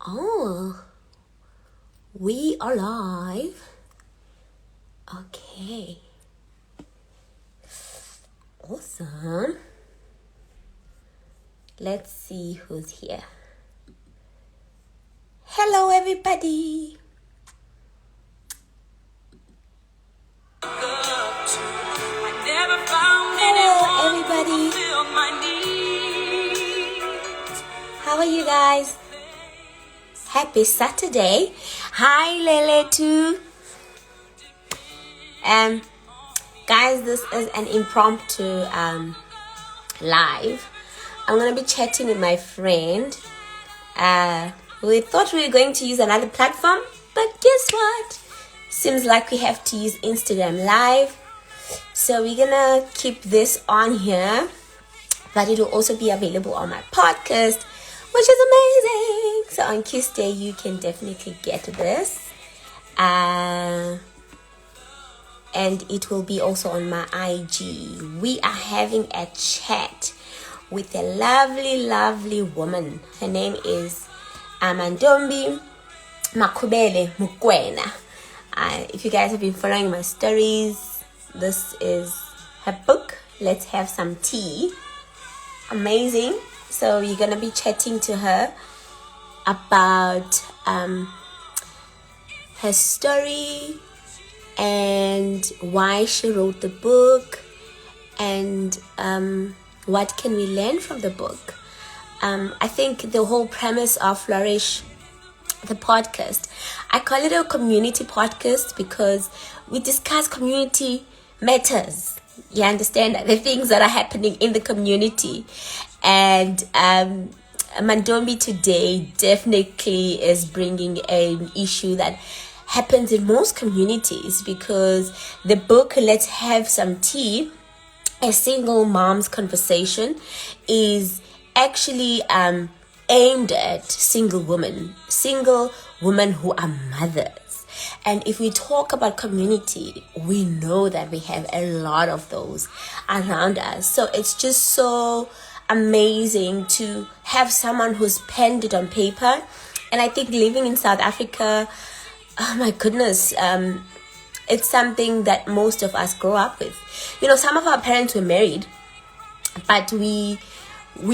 Oh, we are live. Okay. Awesome. Let's see who's here. Hello, everybody. Hello, everybody. How are you guys? Happy Saturday. Hi, Lele too. Guys, this is an impromptu live. I'm gonna be chatting with my friend. We thought we were going to use another platform, but guess what? Seems like we have to use Instagram Live. So we're gonna keep this on here, but it will also be available on my podcast, which is amazing. So on Kiss Day, you can definitely get this. And it will be also on my IG. We are having a chat with a lovely woman. Her name is Mantombi Makhubele Mukwena. If you guys have been following my stories, this is her book, Let's Have Some Tea. Amazing. So you're gonna be chatting to her about her story and why she wrote the book, and what can we learn from the book. I think the whole premise of Flourish, the podcast, I call it a community podcast because we discuss community matters. You understand, the things that are happening in the community. And Mantombi today definitely is bringing an issue that happens in most communities, because the book Let's Have Some Tea, a single mom's conversation, is actually aimed at single women who are mothers. And if we talk about community, we know that we have a lot of those around us. So it's just so amazing to have someone who's penned it on paper. And I think living in South Africa, oh my goodness, it's something that most of us grow up with. You know, some of our parents were married, but we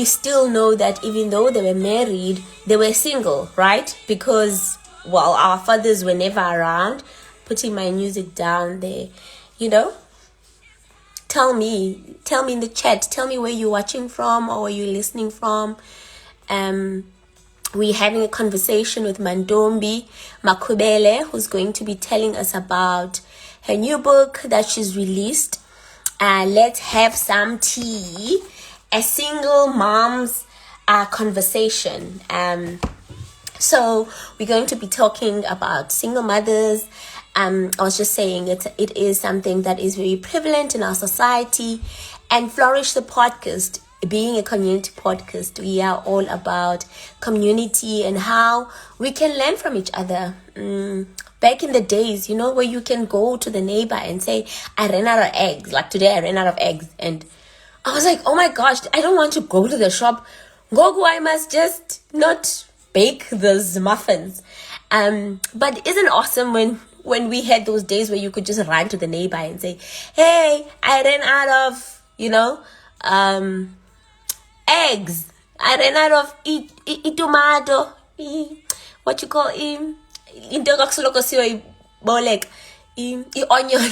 still know that even though they were married, they were single, right? Because, well, our fathers were never around. Putting my music down there, you know. Tell me in the chat, tell me where you're watching from or where you're listening from. We're having a conversation with Mantombi Makhubele, who's going to be telling us about her new book that she's released. Let's Have Some Tea, a single mom's conversation. So we're going to be talking about single mothers. I was just saying it is something that is very prevalent in our society. And Flourish the podcast, being a community podcast, we are all about community and how we can learn from each other. Back in the days, you know, where you can go to the neighbor and say, I ran out of eggs. Like today, I ran out of eggs. And I was like, oh my gosh, I don't want to go to the shop. Gogo, I must just not bake those muffins. But isn't it awesome when we had those days where you could just run to the neighbor and say, hey, I ran out of, you know, eggs. I ran out of tomato, what you call onion.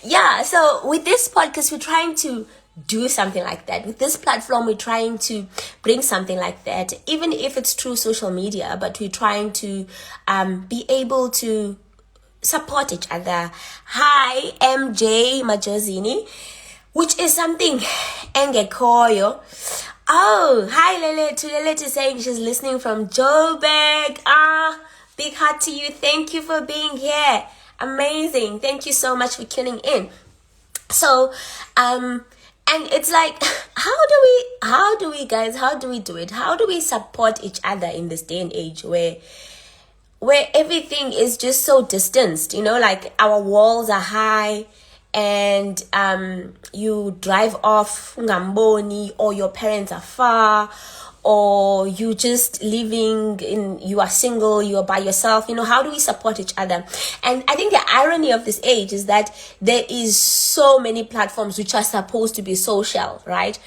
Yeah, so with this podcast, we're trying to do something like that. With this platform, we're trying to bring something like that, even if it's through social media, but we're trying to be able to support each other. Hi, MJ Majozini, which is something engekoyo. Oh, hi Lele. Lele is saying she's listening from Joburg. Big heart to you. Thank you for being here. Amazing. Thank you so much for tuning in. So, and it's like, how do we do it? How do we support each other in this day and age where everything is just so distanced, you know, like our walls are high, and you drive off Ngamboni, or your parents are far, or you just you are single, you are by yourself, how do we support each other? And I think the irony of this age is that there is so many platforms which are supposed to be social, right?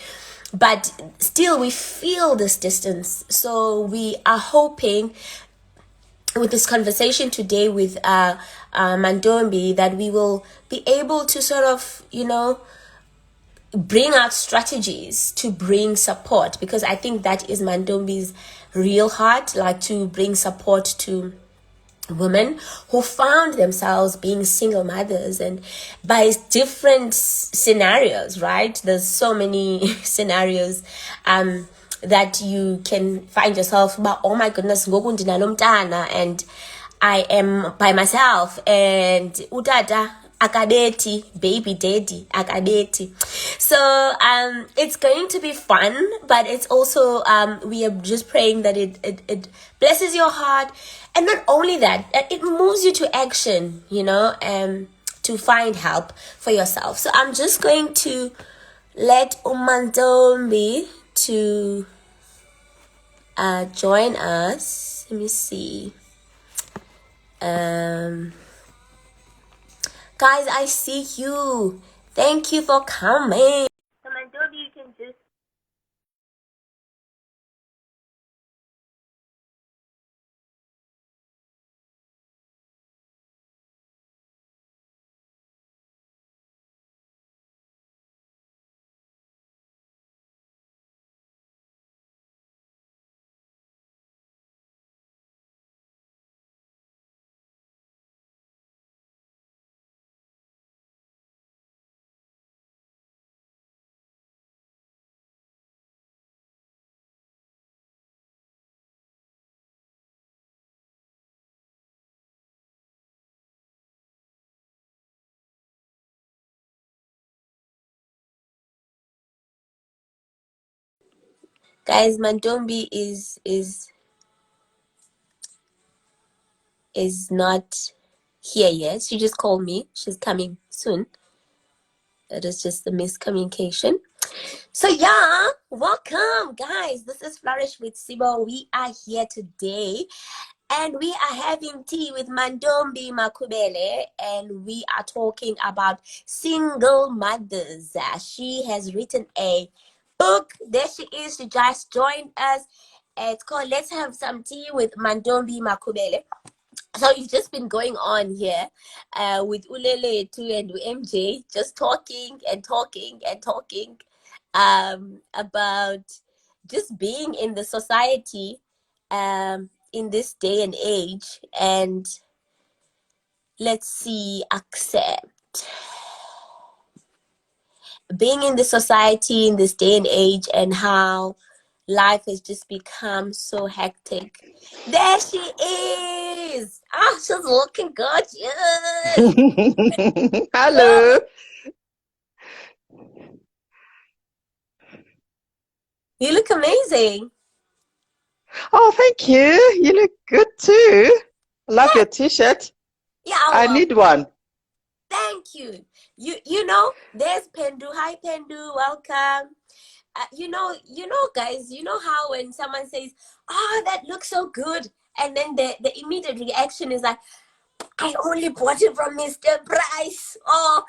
But still we feel this distance. So we are hoping with this conversation today with Mantombi that we will be able to sort of, bring out strategies to bring support, because I think that is Mantombi's real heart, like to bring support to women who found themselves being single mothers, and by different scenarios, right? There's so many scenarios that you can find yourself, but oh my goodness, and I am by myself, and utata akadeti, baby daddy akadeti. So it's going to be fun, but it's also we are just praying that it blesses your heart, and not only that, it moves you to action, to find help for yourself. So I'm just going to let Mantombi to join us. Let me see. Guys, I see you. Thank you for coming. So Mantombi, you can just guys, Mantombi is not here yet. She just called me. She's coming soon. It is just a miscommunication. So yeah, welcome guys. This is Flourish with Sibo. We are here today, and we are having tea with Mantombi Makhubele, and we are talking about single mothers. She has written a book. There she is. She just joined us. It's called Let's Have Some Tea with Mantombi Makhubele. So it's just been going on here with Ulele too and MJ, just talking and talking and talking about just being in the society in this day and age, and let's see, accept being in the society in this day and age, and how life has just become so hectic. There she is. Oh, she's looking gorgeous. Hello. You look amazing. Oh, thank you. You look good too. Love your t-shirt. Yeah, I well, need one. thank you. There's Pendu. Hi, Pendu. Welcome. Guys, how when someone says, "Oh, that looks so good," and then the immediate reaction is like, "I only bought it from Mr. Price," or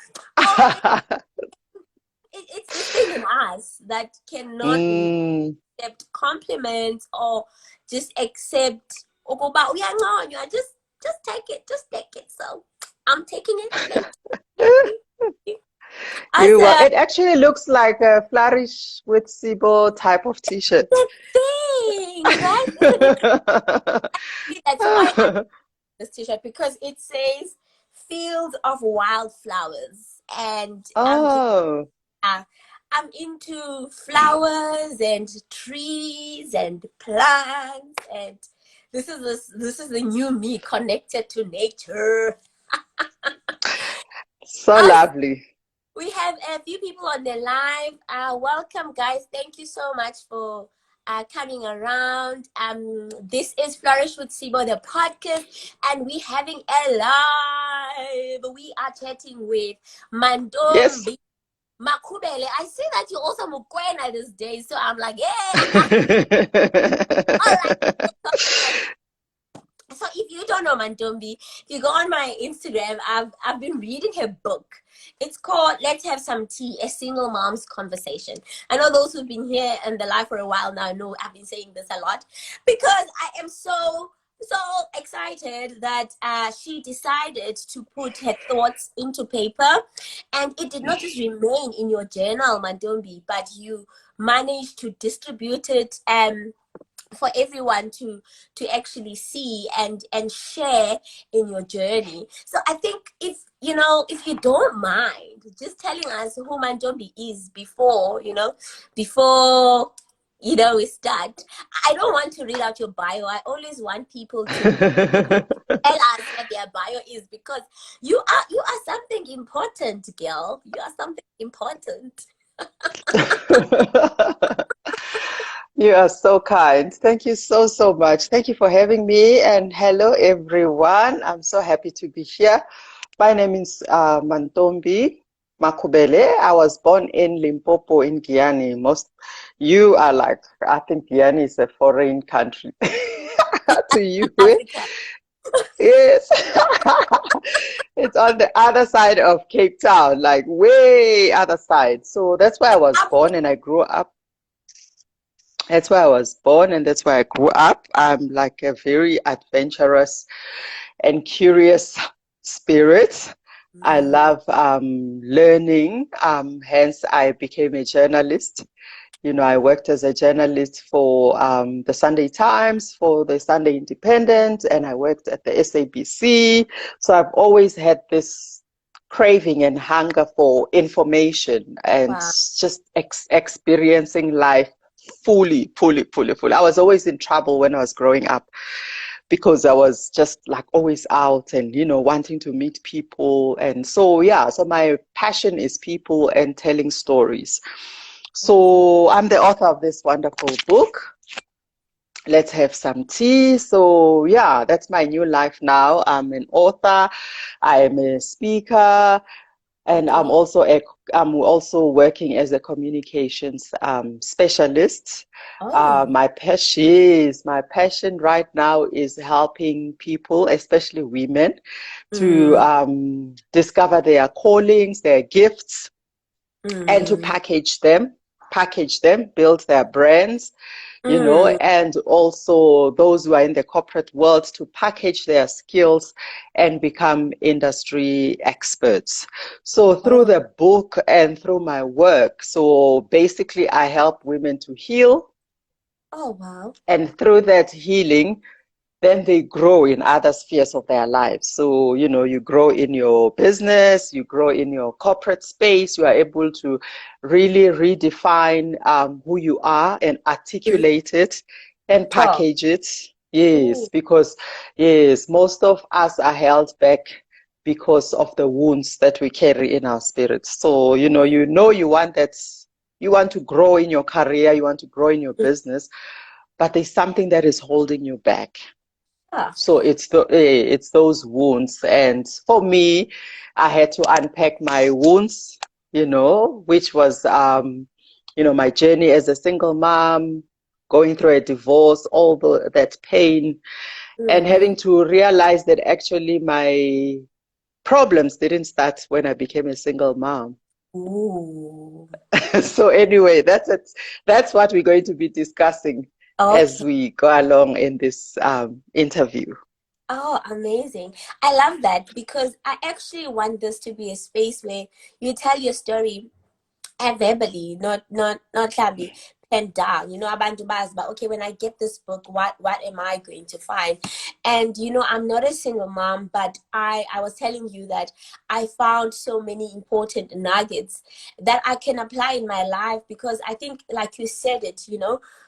it's this thing in us that cannot accept compliments or just accept ukuba uyanconywa, just take it. So I'm taking it. Thank you. It actually looks like a Flourish with Sibo type of t-shirt. The thing, right? That's why I like this t-shirt, because it says "Fields of Wildflowers," and Oh. I'm into flowers and trees and plants, and this is the new me connected to nature. So lovely. We have a few people on the live. Welcome, guys. Thank you so much for coming around. This is Flourish with Sibo, the podcast, and we're having a live. We are chatting with Yes. Mantombi Makhubele, I see that you're also Mukwena these days, so I'm like, yay! All right. So if you don't know Mantombi, if you go on my Instagram, I've been reading her book. It's called Let's Have Some Tea, a Single Mom's Conversation. I know those who've been here in the live for a while now know I've been saying this a lot because I am so excited that she decided to put her thoughts into paper, and it did not just remain in your journal, Mantombi, but you managed to distribute it for everyone to actually see and share in your journey. So I think if you don't mind just telling us who Mantombi is before we start. I don't want to read out your bio. I always want people to tell us what their bio is, because you are something important, girl. You are something important. You are so kind. Thank you so, so much. Thank you for having me. And hello, everyone. I'm so happy to be here. My name is Mantombi Makhubele. I was born in Limpopo in Guyana. You are like, I think Guyana is a foreign country to you. Africa. Yes. It's on the other side of Cape Town, like way other side. So that's where I was born and I grew up. That's where I was born and that's where I grew up. I'm like a very adventurous and curious spirit. I Mm. love learning. Hence, I became a journalist. I worked as a journalist for the Sunday Times, for the Sunday Independent, and I worked at the SABC. So I've always had this craving and hunger for information and Wow. just experiencing life fully, fully, fully, fully. I was always in trouble when I was growing up because I was just like always out and, wanting to meet people. And so, yeah, so my passion is people and telling stories. Amazing. So I'm the author of this wonderful book. Let's have some tea. So yeah, that's my new life now. I'm an author. I am a speaker. And Okay. I'm also working as a communications specialist. Oh. My passion right now is helping people, especially women, to Mm, discover their callings, their gifts, and to mm, package them, build their brands, mm. and also those who are in the corporate world to package their skills and become industry experts. So through Oh, the book and through my work, so basically I help women to heal, oh, wow. and through that healing, then they grow in other spheres of their lives. So, you grow in your business, you grow in your corporate space, you are able to really redefine who you are and Mm. articulate it and Talk. package it. Yes, Ooh. because, yes, most of us are held back because of the wounds that we carry in our spirits. So, you want to grow in your career, you want to grow in your Mm. business, but there's something that is holding you back. Ah. So it's those wounds, and for me, I had to unpack my wounds, which was my journey as a single mom, going through a divorce, that pain, and Mm. having to realize that actually my problems didn't start when I became a single mom. Ooh. So anyway, that's it. That's what we're going to be discussing as Okay. we go along in this interview. Oh, amazing. I love that because I actually want this to be a space where you tell your story and verbally, not shabby, pen down. Abantu bazi, but okay, when I get this book, what am I going to find? And I'm not a single mom, but I was telling you that I found so many important nuggets that I can apply in my life, because I think, like you said it,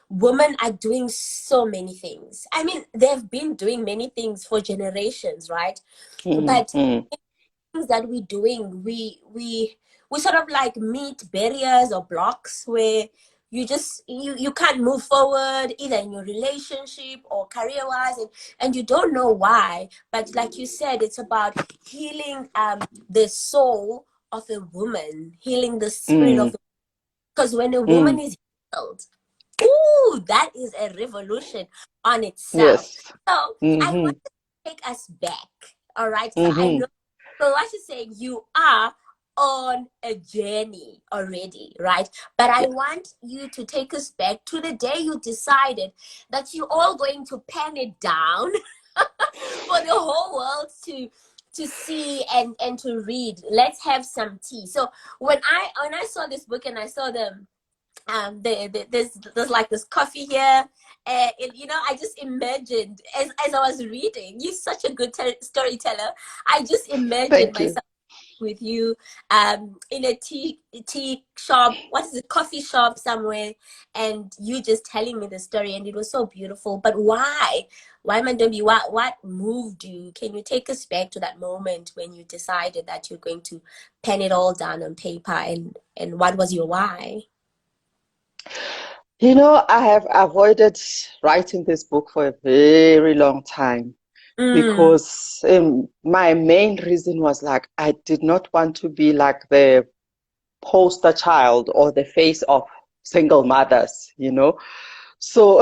women are doing so many things. I mean, they've been doing many things for generations, right? But Mm-hmm. things that we're doing, we sort of like meet barriers or blocks where you can't move forward, either in your relationship or career wise, and you don't know why. But like you said, it's about healing the soul of a woman, healing the spirit Mm, of, because when a woman mm, is healed, ooh, that is a revolution on itself. yes. So I Mm-hmm. want to take us back. All right. So I Mm-hmm. know, so what you're saying, you are on a journey already, right? But I want you to take us back to the day you decided that you're all going to pen it down for the whole world to see and to read. Let's have some tea. So when I saw this book and I saw there's like this coffee here, and I just imagined as I was reading. You're such a good storyteller. I just imagined Thank you. myself with you in a tea shop, what is it, coffee shop somewhere, and you just telling me the story, and it was so beautiful. But why Mantombi, what moved you? Can you take us back to that moment when you decided that you're going to pen it all down on paper, and what was your why? I have avoided writing this book for a very long time Mm, because my main reason was like I did not want to be like the poster child or the face of single mothers. So,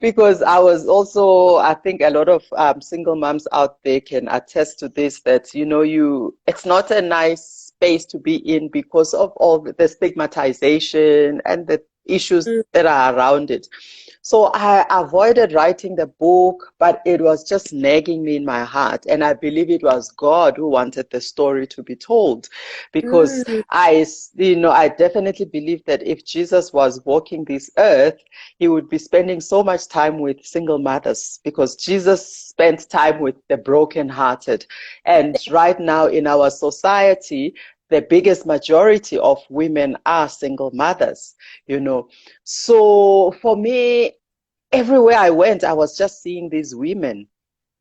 because I was also, I think a lot of single moms out there can attest to this, that, it's not a nice space to be in because of all the stigmatization and the issues mm, that are around it. So I avoided writing the book, but it was just nagging me in my heart. And I believe it was God who wanted the story to be told, because mm, I definitely believe that if Jesus was walking this earth, he would be spending so much time with single mothers, because Jesus spent time with the brokenhearted. And right now in our society, the biggest majority of women are single mothers. So for me, everywhere I went, I was just seeing these women.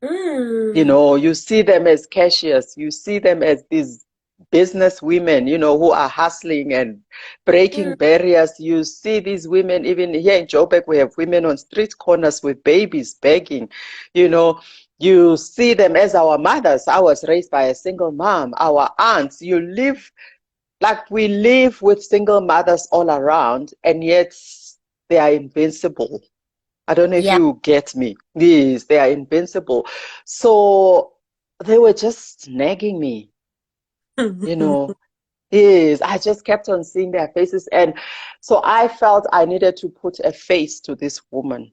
mm, You see them as cashiers, you see them as these business women, who are hustling and breaking mm, barriers. You see these women, even here in Joburg, we have women on street corners with babies begging. You know, you see them as our mothers. I was raised by a single mom, our aunts. We live with single mothers all around, and yet they are invincible. I don't know if yeah. you get me. Yes, they are invincible. So they were just nagging me, you know. Yes, I just kept on seeing their faces. And so I felt I needed to put a face to this woman.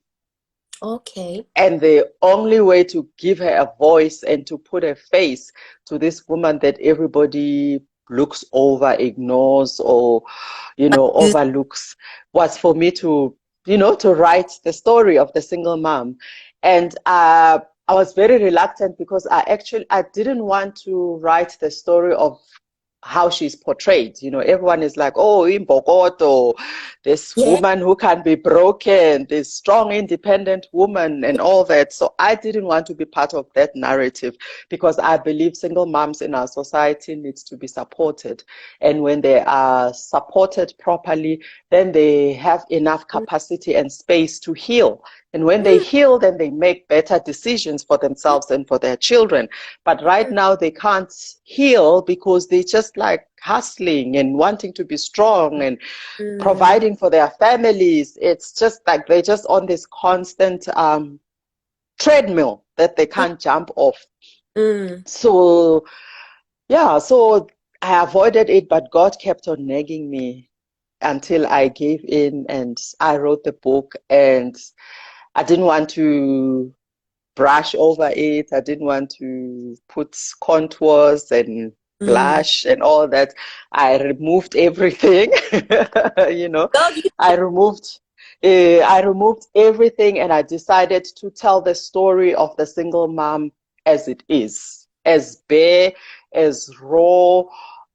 Okay. And the only way to give her a voice and to put a face to this woman that everybody looks over, ignores, or, overlooks, was for me to write the story of the single mom. And I was very reluctant because I didn't want to write the story of how she's portrayed. Everyone is like, oh, in Bogoto, this Yeah. woman who can be broken, this strong, independent woman, and all that. So I didn't want to be part of that narrative, because I believe single moms in our society needs to be supported. And when they are supported properly, then they have enough capacity and space to heal. And when they Mm, heal, then they make better decisions for themselves and for their children. But right now they can't heal because they just like hustling and wanting to be strong and mm, providing for their families. It's just like they're just on this constant treadmill that they can't jump off. mm. So, yeah, so I avoided it, but God kept on nagging me until I gave in and I wrote the book. And I didn't want to brush over it. I didn't want to put contours and Mm. blush and all that. I removed everything. you know, Girl, you, I removed I removed everything, and I decided to tell the story of the single mom as it is, as bare, as raw,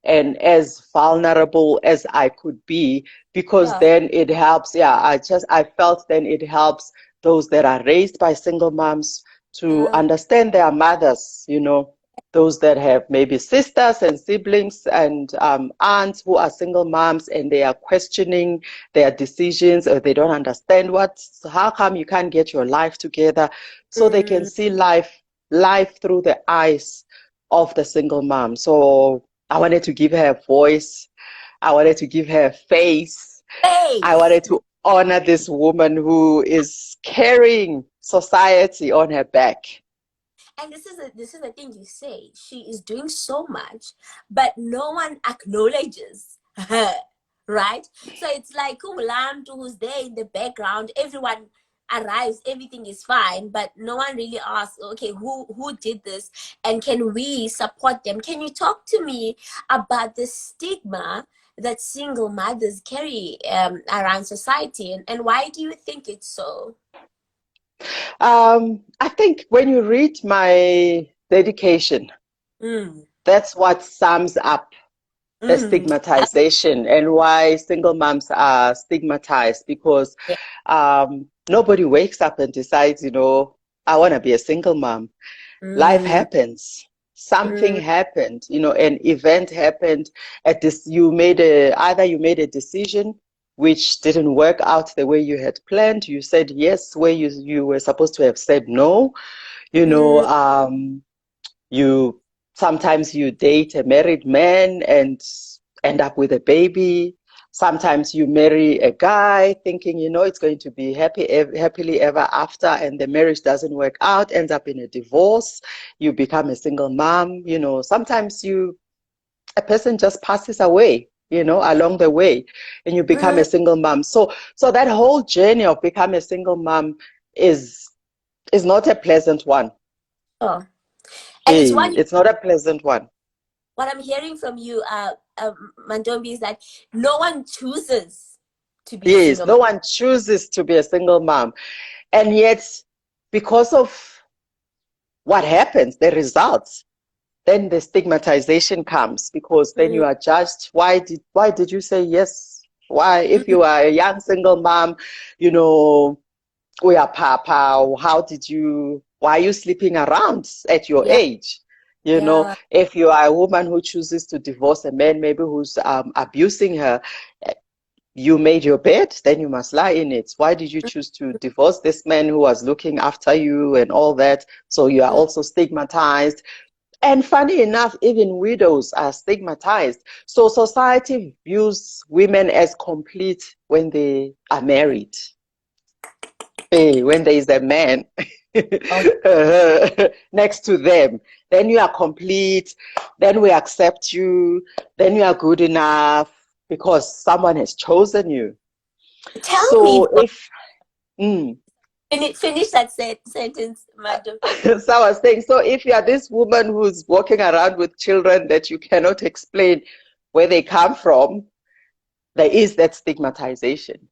and as vulnerable as I could be, because yeah. then it helps. Yeah, I felt then it helps those that are raised by single moms to Yeah. understand their mothers, those that have maybe sisters and siblings and aunts who are single moms, and they are questioning their decisions, or they don't understand how come you can't get your life together, so they can Mm, see life through the eyes of the single mom. So I wanted to give her a voice. I wanted to give her a face. I Face. wanted to honor this woman who is carrying society on her back. And this is the thing you say. She is doing so much, but no one acknowledges her, right? So it's like Kumulantu who's there in the background. Everyone arrives, everything is fine, but no one really asks, okay, who did this, and can we support them? Can you talk to me about the stigma that single mothers carry around society, and why do you think it's so? I think when you read my dedication, Mm, that's what sums up the mm, stigmatization and why single moms are stigmatized because yeah. nobody wakes up and decides, I want to be a single mom. Life Mm, happens. Something mm, happened, an event happened at this, either you made a decision which didn't work out the way you had planned. You said yes where you were supposed to have said no. You know, mm, um, you sometimes you date a married man and end up with a baby. Sometimes you marry a guy thinking, it's going to be happily ever after, and the marriage doesn't work out, ends up in a divorce. You become a single mom. Sometimes a person just passes away, along the way, and you become mm. a single mom. So that whole journey of becoming a single mom is not a pleasant one. Oh. And it's It's not a pleasant one. what I'm hearing from you, Mantombi, is that no one chooses to be a Yes, single no mom. one chooses to be a single mom. And yet, because of what happens, the results, then the stigmatization comes because then Mm, you are judged. Why did you say yes? Why, if mm, you are a young single mom, you know, we are papa, why are you sleeping around at your yeah, age? yeah. If you are a woman who chooses to divorce a man, maybe who's abusing her, you made your bed, then you must lie in it. Why did you choose to divorce this man who was looking after you and all that? So you are Mm, also stigmatized. And funny enough, even widows are stigmatized. So society views women as complete when they are married. Hey, when there is a man oh, next to them, then you are complete. Then we accept you. Then you are good enough because someone has chosen you. tell me, So if mm, finish that sentence, madam. so I was saying, so if you are this woman who's walking around with children that you cannot explain where they come from, there is that stigmatization.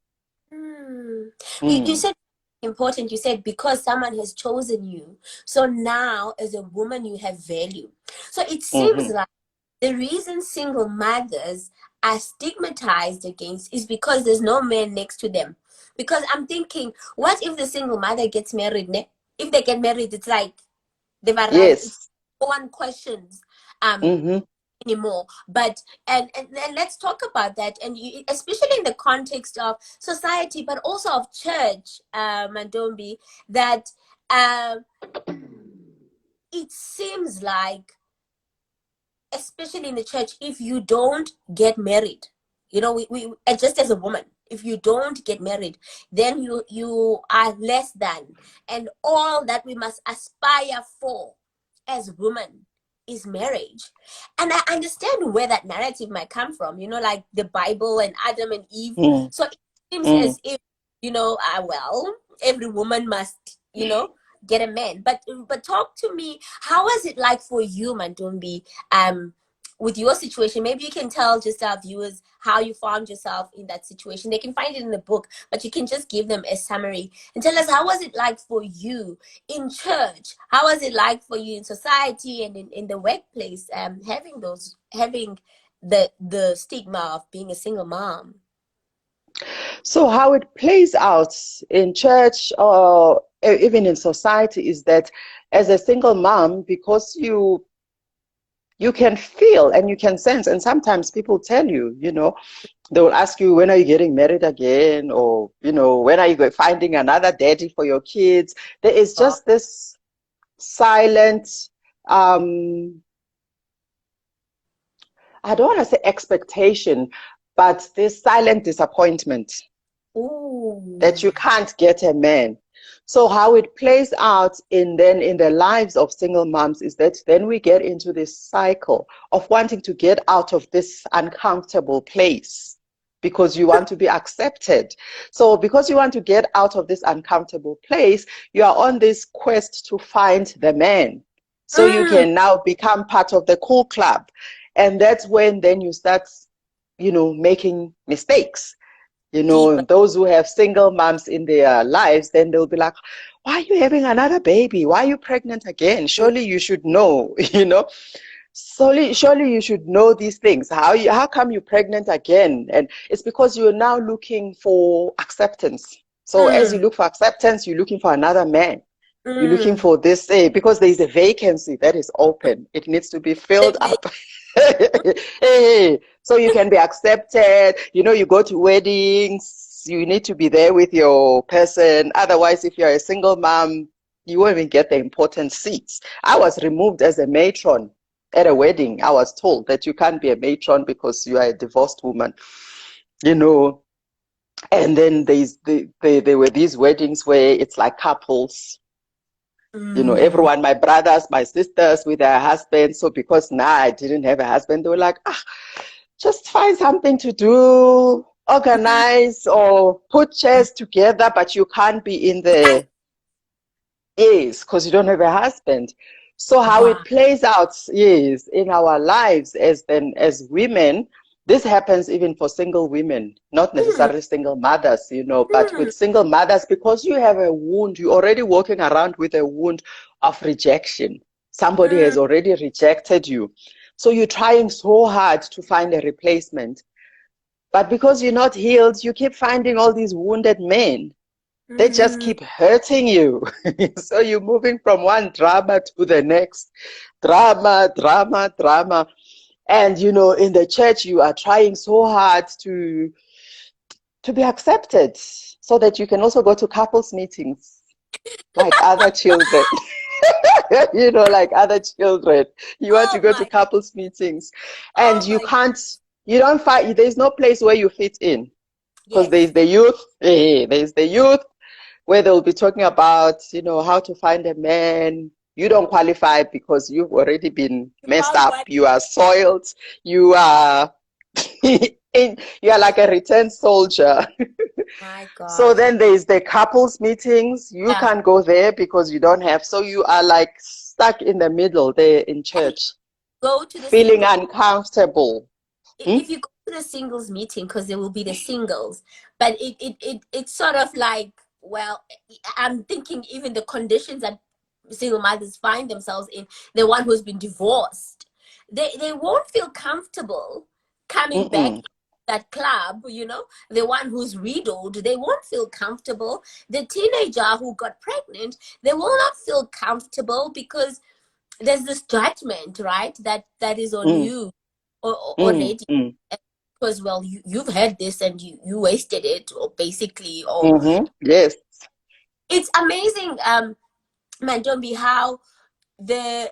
Mm. You Mm, said important. You said because someone has chosen you, so now as a woman you have value. So it seems hmm. like the reason single mothers are stigmatized against is because there's no man next to them. Because I'm thinking, what if the single mother gets married? If they get married, it's like they've arrived. It's Yes. no one questions um Hmm. anymore. But and let's talk about that, and especially in the context of society, but also of church, Mandombi, that um it seems like especially in the church, if you don't get married, we and just as a woman, if you don't get married, then you are less than, and all that we must aspire for as women is marriage. And I understand where that narrative might come from, like the Bible and Adam and Eve. Mm, So it seems mm. as if, well, every woman must, get a man. But talk to me, how was it like for you, Mantombi, um with your situation? Maybe you can tell just our viewers how you found yourself in that situation. They can find it in the book, but you can just give them a summary and tell us, how was it like for you in church? How was it like for you in society and in the workplace, having the stigma of being a single mom? So how it plays out in church or even in society is that as a single mom, because you can feel and you can sense, and sometimes people tell you, they will ask you, when are you getting married again? Or, when are you finding another daddy for your kids? There is Oh, just this silent um, I don't want to say expectation, but this silent disappointment that you Ooh. can't get a man. So how it plays out in the lives of single moms is that then we get into this cycle of wanting to get out of this uncomfortable place because you want to be accepted. So because you want to get out of this uncomfortable place, you are on this quest to find the man. So you Mm, can now become part of the cool club. And that's when then you start, making mistakes. deeper. Those who have single moms in their lives, then they'll be like, why are you having another baby? Why are you pregnant again? Surely you should know, surely you should know these things. How come you're pregnant again? And it's because you're now looking for acceptance. So as you Mm, look for acceptance, you're looking for another man. You're looking mm. for this, because there is a vacancy that is open. It needs to be filled up. Hey, so you can be accepted. You go to weddings, you need to be there with your person. Otherwise, if you're a single mom, you won't even get the important seats. I was removed as a matron at a wedding. I was told that you can't be a matron because you are a divorced woman, you know. And then there were these weddings where it's like couples, Mm. everyone, my brothers, my sisters with their husbands. So because now I didn't have a husband, they were like, just find something to do, Mm. organize or put chairs together, but you can't be in the yes, because you don't have a husband. So how Wow. it plays out, yes, in our lives as women, this happens even for single women, not Mm, necessarily single mothers, but mm, with single mothers, because you have a wound, you're already walking around with a wound of rejection. Somebody mm, has already rejected you. So you're trying so hard to find a replacement. But because you're not healed, you keep finding all these wounded men. They just mm. keep hurting you. So you're moving from one drama to the next. Drama, drama, drama. And in the church, you are trying so hard to be accepted so that you can also go to couples meetings like other children. Like other children. You want to Oh go to my, couples meetings and oh my, you don't find, there's no place where you fit in because yes. there's the youth. There's the youth where they'll be talking about, how to find a man. You don't qualify because you've already been You messed found up. what? You are soiled. You are you are like a returned soldier. My So gosh. then there's the couples meetings. You Yeah. can't go there because you don't have. So you are like stuck in the middle there in And church, go to the feeling single. uncomfortable. Hmm? If you go to the singles meeting, because there will be the singles, but it's sort of like, well, I'm thinking even the conditions that single mothers find themselves in, the one who's been divorced, they won't feel comfortable coming back Mm-mm. to that club, the one who's riddled, they won't feel comfortable. The teenager who got pregnant, they will not feel comfortable because there's this judgment, right, that is on Mm, you mm, already, mm, because, well, you've had this and you wasted it, or basically, or mm-hmm. Yes. it's amazing, Mantombi, how the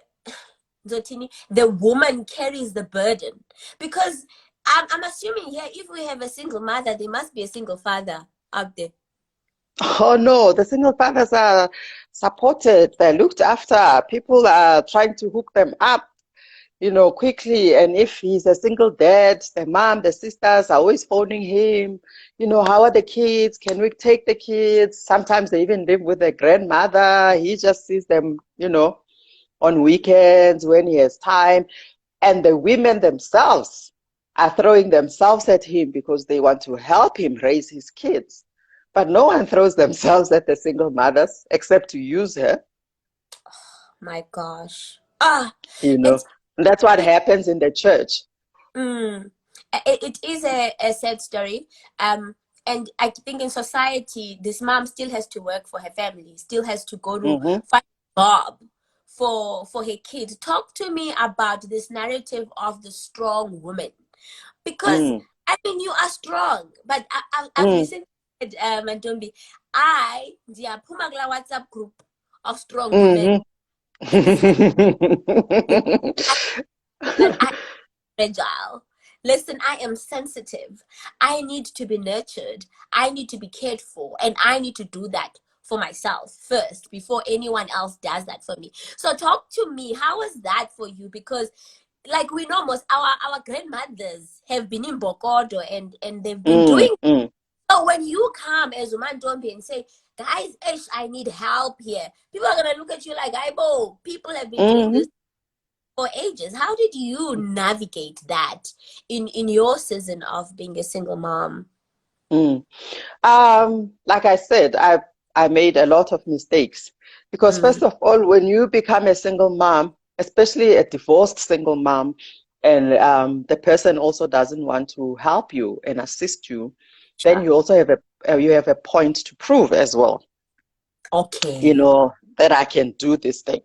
the woman carries the burden, because I'm assuming here, if we have a single mother, there must be a single father out there. Oh no, the single fathers are supported, they're looked after. People are trying to hook them up, quickly. And if he's a single dad, the mom, the sisters are always phoning him, how are the kids? Can we take the kids? Sometimes they even live with their grandmother. He just sees them, on weekends when he has time. And the women themselves are throwing themselves at him because they want to help him raise his kids. But no one throws themselves at the single mothers except to use her, My gosh. you know. It's And that's what happens in the church. Mm. It is a sad story. And I think in society, this mom still has to work for her family, still has to go to Mm-hmm. find a job for her kids. Talk to me about this narrative of the strong woman, because Mm, I mean you are strong, but I've mm. listened to Mantombi. I the Pumagla WhatsApp group of strong women. Mm-hmm. It's like, that fragile. Listen, I am sensitive. I need to be nurtured. I need to be cared for. And I need to do that for myself first before anyone else does that for me. So talk to me. How was that for you? Because like we know most our grandmothers have been in Bokodo and they've been Mm, doing. mm, So when you come as a Mantombi and say, guys, I need help here, people are gonna look at you like, Ibo, people have been doing mm, this for ages. How did you navigate that in your season of being a single mom? mm. Like I said, I made a lot of mistakes because Mm, first of all, when you become a single mom, especially a divorced single mom, and the person also doesn't want to help you and assist you, then sure. you also have a point to prove as well, Okay. that I can do this thing.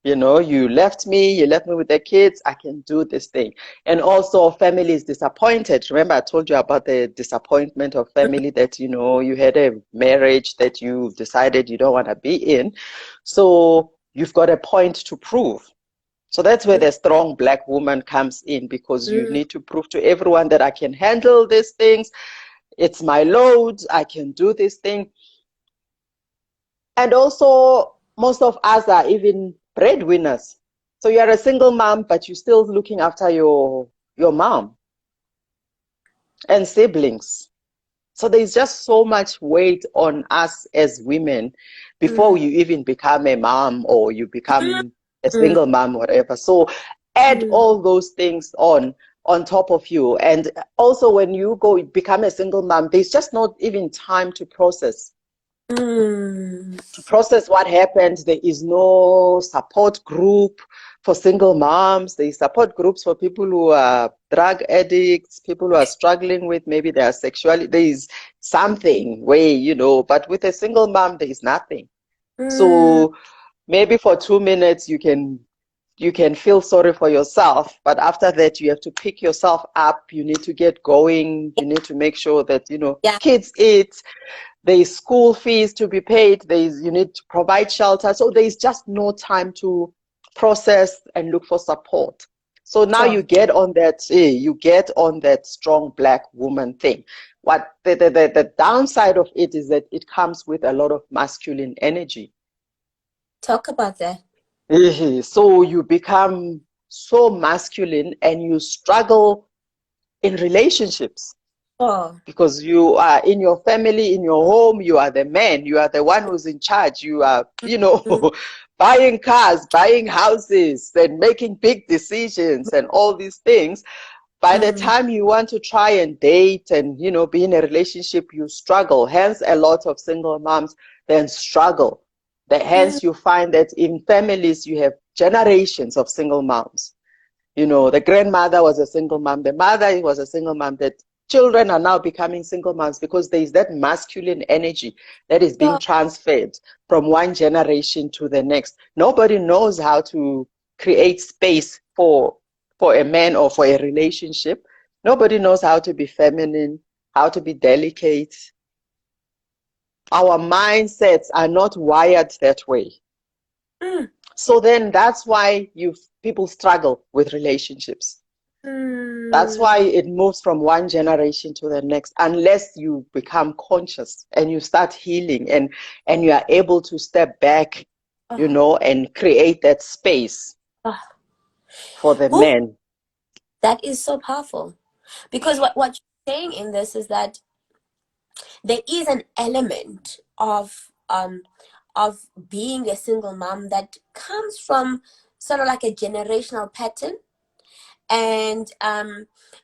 You left me with the kids, I can do this thing. And also family is disappointed. Remember, I told you about the disappointment of family that, you had a marriage that you decided you don't want to be in. So you've got a point to prove. So that's where the strong black woman comes in, because you Mm, need to prove to everyone that I can handle these things. It's my load. I can do this thing. And also, most of us are even breadwinners. So you're a single mom, but you're still looking after your mom and siblings. So there's just so much weight on us as women before mm, you even become a mom or you mm, become a mm, single mom, whatever. So add mm, all those things on top of you. And also when you go become a single mom, there's just not even time mm, to process what happened. There is no support group for single moms. There is support groups for people who are drug addicts, people who are struggling with maybe their sexuality. There is something but with a single mom, there is nothing. mm. So maybe for 2 minutes you can feel sorry for yourself, but after that you have to pick yourself up. You need to get going. You need to make sure that Yeah. kids eat. There is school fees to be paid. You need to provide shelter. So there is just no time to process and look for support. So now Sure. you get on that strong black woman thing. What the downside of it is that it comes with a lot of masculine energy. Talk about that. So you become so masculine and you struggle in relationships, Oh. because you are in your family, in your home, you are the man, you are the one who's in charge. You are, Mm, buying cars, buying houses, and making big decisions and all these things. By the mm, time you want to try and date and, be in a relationship, you struggle. Hence, a lot of single moms then struggle. mm, Hence, you find that in families, you have generations of single moms. The grandmother was a single mom, the mother was a single mom. That children are now becoming single moms because there is that masculine energy that is being sure. transferred from one generation to the next. Nobody knows how to create space for a man or for a relationship. Nobody knows how to be feminine, how to be delicate. Our mindsets are not wired that way. Mm, So then that's why people struggle with relationships. That's mm. why it moves from one generation to the next, unless you become conscious and you start healing and you are able to step back, Oh, and create that space oh. for the Whew, men. that is so powerful. Because what you're saying in this is that there is an element of being a single mom that comes from sort of like a generational pattern. And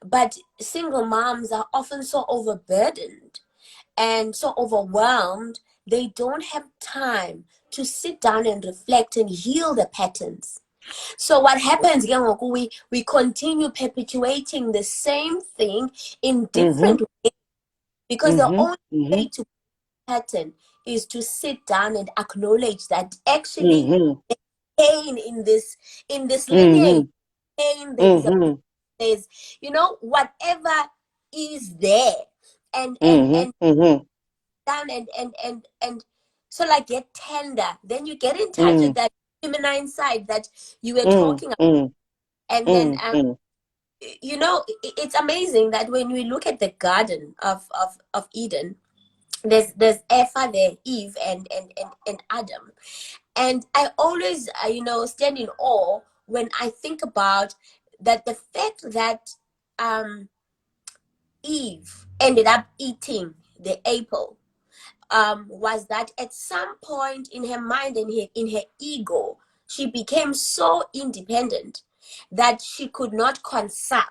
but single moms are often so overburdened and so overwhelmed, they don't have time to sit down and reflect and heal the patterns. So what happens, ke ngoku, we continue perpetuating the same thing in different Mm-hmm, ways, because the mm-hmm, only mm-hmm, way to pattern is to sit down and acknowledge that actually mm-hmm, pain in this lineage, mm-hmm, pain, there is a mm-hmm, there's whatever is there, and and mm-hmm, and mm-hmm, down and so like get tender, then you get in touch with mm-hmm, that feminine side that you were mm-hmm, talking about, mm-hmm, and then mm-hmm, you know, it's amazing that when we look at the Garden of Eden, there's Eva there, Eve, and Adam. And I always, you know, stand in awe when I think about that, the fact that um, Eve ended up eating the apple, was that at some point in her mind and in her ego, she became so independent that she could not consult.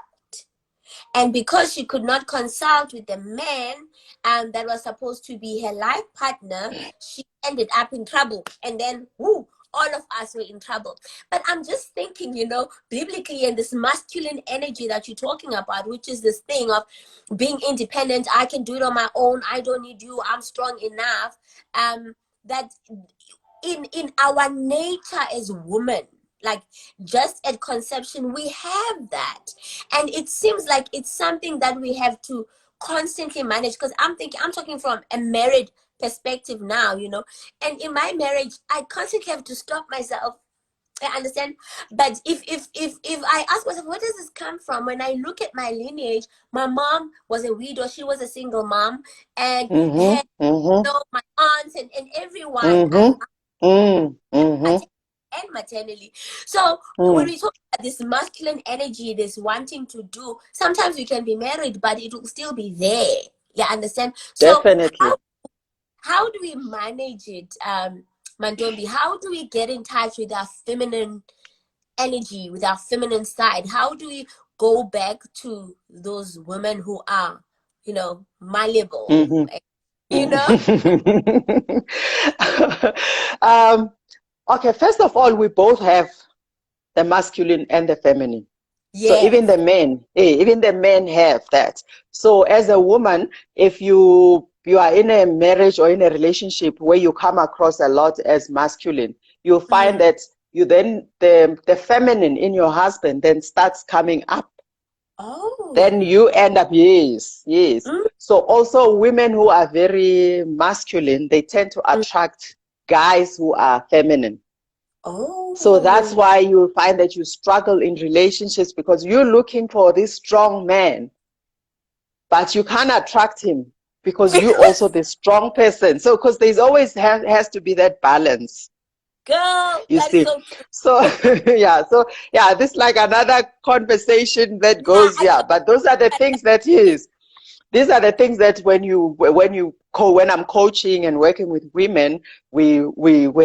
And because she could not consult with the man that was supposed to be her life partner, she ended up in trouble. And then, whoo, all of us were in trouble. But I'm just thinking, you know, biblically, and this masculine energy that you're talking about, which is this thing of being independent. I can do it on my own. I don't need you. I'm strong enough. That in our nature as women, like just at conception, we have that, and it seems like it's something that we have to constantly manage. Because I'm talking from a married perspective now, you know, and in my marriage I constantly have to stop myself. I understand. But if I ask myself, where does this come from? When I look at my lineage, my mom was a widow, she was a single mom, and Mm-hmm. had, Mm-hmm. you know, my aunts and everyone, Mm-hmm. Mm-hmm. and maternally. So when Mm. we talk about this masculine energy, this wanting to do, sometimes we can be married, but it will still be there. You understand? So Definitely. how do we manage it, Mantombi? How do we get in touch with our feminine energy, with our feminine side? How do we go back to those women who are, you know, malleable? Mm-hmm. You know? um, okay, first of all, we both have the masculine and the feminine. So Yes. even the men have that. So as a woman, if you are in a marriage or in a relationship where you come across a lot as masculine, you'll find Mm. that you then the feminine in your husband then starts coming up. Then Oh. you end up, yes, yes. Mm. So also women who are very masculine, they tend to Mm. attract guys who are feminine. So that's Oh. why you'll find that you struggle in relationships because you're looking for this strong man, but you can't attract him because you also the strong person. So because there's always has to be that balance, Girl, you that's see. so true. So yeah, this is like another conversation that Nah, goes, yeah. But those are the things that is. These are the things that when I'm coaching and working with women, we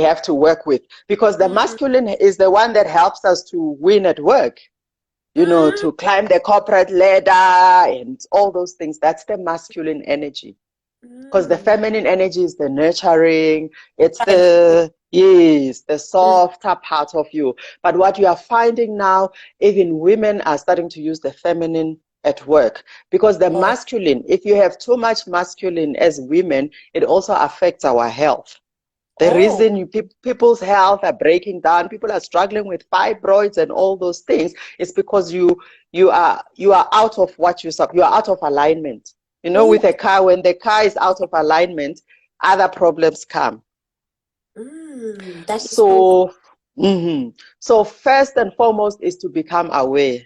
have to work with because the mm, masculine is the one that helps us to win at work, you know, mm, to climb the corporate ladder and all those things. That's the masculine energy. Because the mm. feminine energy is the nurturing, it's I agree. the Mm, softer part of you. But what you are finding now, even women are starting to use the feminine at work because the oh, masculine, if you have too much masculine as women, it also affects our health. The oh, reason people's health are breaking down, people are struggling with fibroids and all those things, is because you are out of you are out of alignment. You know, with oh, a car, when the car is out of alignment, other problems come. that is so good. So, so first and foremost is to become aware.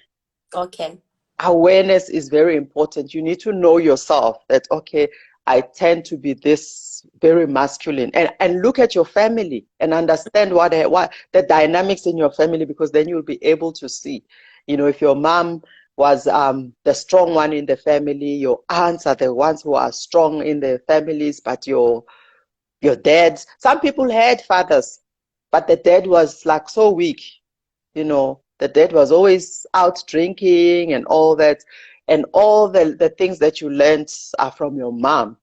Okay. Awareness is very important. You need to know yourself that, okay, I tend to be this very masculine, and look at your family and understand what the dynamics in your family, because then you'll be able to see, you know, if your mom was the strong one in the family, your aunts are the ones who are strong in their families, but your dads, some people had fathers, but the dad was like so weak, you know, the dad was always out drinking and all that. And all the things that you learned are from your mom.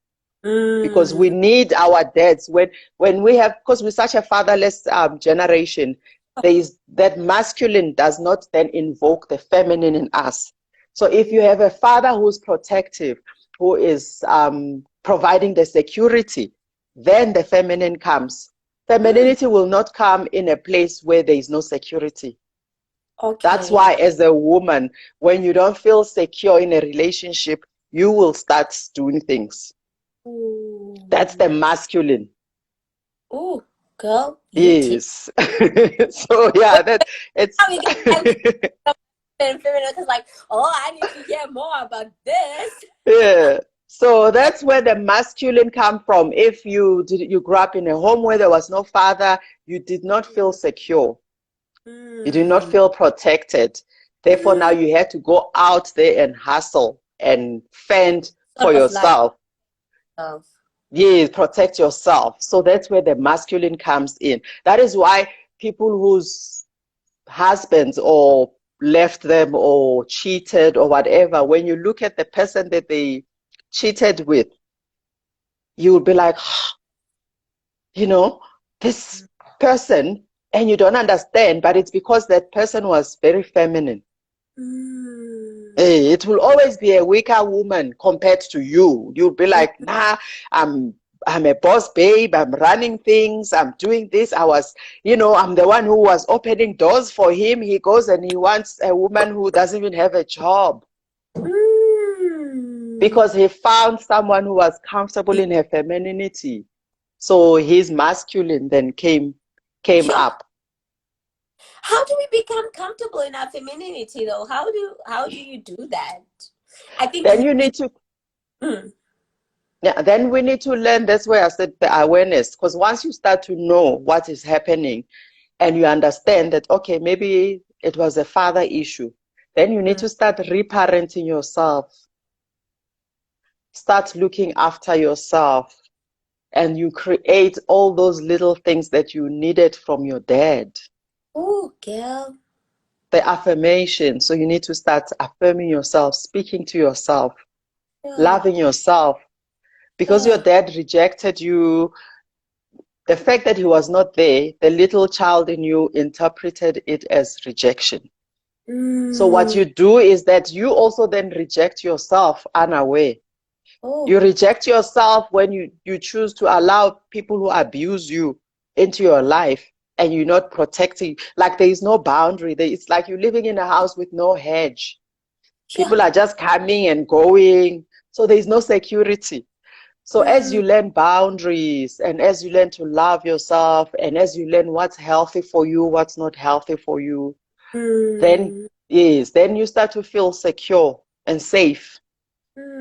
Because we Mm, need our dads when we have, because we're such a fatherless generation, there is that masculine does not then invoke the feminine in us. So if you have a father who's protective, who is providing the security, then the feminine comes. mm, Femininity will not come in a place where there is no security. That's okay. why, as a woman, when you don't feel secure in a relationship, you will start doing things. That's the Ooh. masculine. Ooh, girl, you take. Yes. So yeah, that it's How we get And feminine because like, oh, I need to hear more about this. Yeah. So that's where the masculine come from. If you grew up in a home where there was no father, you did not feel secure. You did not Mm. feel protected. Therefore, now Mm. you had to go out there and hustle and fend for Sort of like yourself. love. Yeah, protect yourself. So that's where the masculine comes in. That is why people whose husbands or left them or cheated or whatever, when you look at the person that they cheated with, you will be like, you know, this person, and you don't understand, but it's because that person was very feminine. Mm. It will always be a weaker woman compared to you. You'll be like, nah, I'm I'm a boss babe, I'm running things, I'm doing this. I'm the one who was opening doors for him. He goes and he wants a woman who doesn't even have a job Mm. because he found someone who was comfortable in her femininity. So his masculine then came Sure. up. How do we become comfortable in our femininity though? How do you do that? I think Then you you need to mm, Yeah, then we need to learn. That's why I said the awareness, because once you start to know what is happening and you understand that, okay, maybe it was a father issue, then you need mm. to start reparenting yourself, start looking after yourself, and you create all those little things that you needed from your dad. Oh, girl. The affirmation. So you need to start affirming yourself, speaking to yourself, Yeah. loving yourself, because your Yeah. dad rejected you. The fact that he was not there, the little child in you interpreted it as rejection. So what Mm. you do is that you also then reject yourself unaware. Oh. You reject yourself when you choose to allow people who abuse you into your life and you're not protecting. Like there is no boundary. It's like you're living in a house with no hedge. Sure. People are just coming and going. So there is no security. So as Mm. you learn boundaries and as you learn to love yourself and as you learn what's healthy for you, what's not healthy for you, then Mm. yes, then you start to feel secure and safe.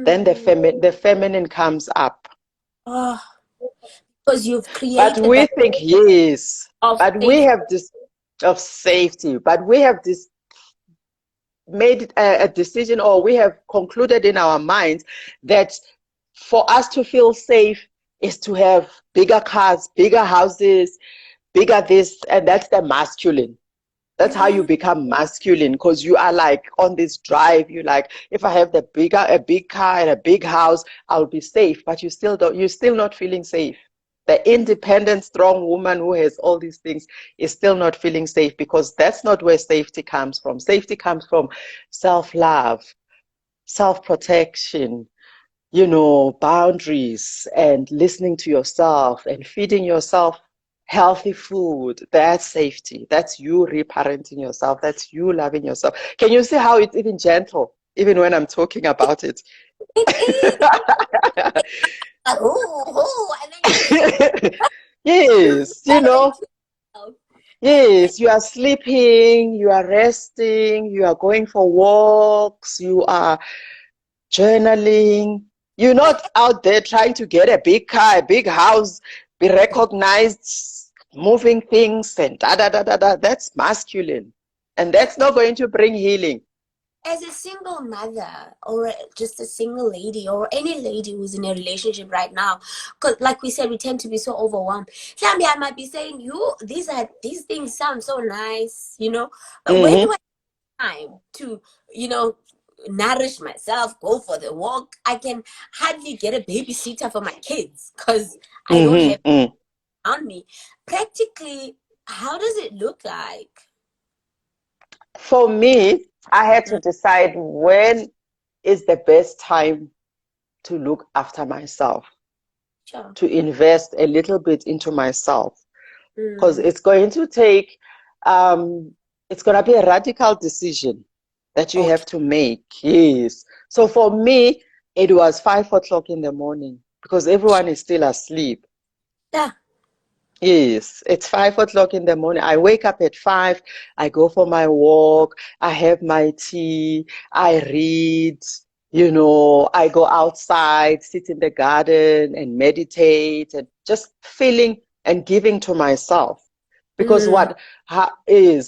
Then Mm. the feminine comes up. Oh, because you've But created we that think yes, of but we safety. have this of safety, but we have this made a decision or we have concluded in our minds that for us to feel safe is to have bigger cars, bigger houses, bigger this, and that's the masculine. That's how you Mm. become masculine because you are like on this drive. You like, if I have a big car and a big house, I'll be safe. But you're still not feeling safe. The Mm. independent, strong woman who has all these things is still not feeling safe because that's not where safety comes from. Safety comes from self-love, self-protection, boundaries and listening to yourself and feeding yourself healthy food. That's safety. That's you reparenting yourself. That's you loving yourself. Can you see how it's even gentle, even when I'm talking about it? It is. Like, and then you feel Yes, better into yourself. And yes, you are sleeping, you are resting, you are going for walks, you are journaling. You're not out there trying to get a big car, a big house, be recognized, moving things and da da da da da. That's masculine. And that's not going to bring healing. as a single mother or just a single lady or any lady who's in a relationship right now, because like we said, we tend to be so overwhelmed. Maybe I might be saying, these things sound so nice, but where do Mm-hmm, I have time to, you know, nourish myself, go for the walk? I can hardly get a babysitter for my kids because I don't have mm-hmm, mm. on me. Practically, how does it look like? For me, I had to Mm, decide when is the best time to look after myself, sure. to invest a little bit into myself. Because Mm, it's going to take, it's going to be a radical decision that you okay. have to make. Yes. So for me, it was 5 o'clock in the morning because everyone is still asleep. Yeah. Yes, it's 5 o'clock in the morning. I wake up at 5. I go for my walk. I have my tea. I read. I go outside, sit in the garden and meditate and just feeling and giving to myself. Because Mm,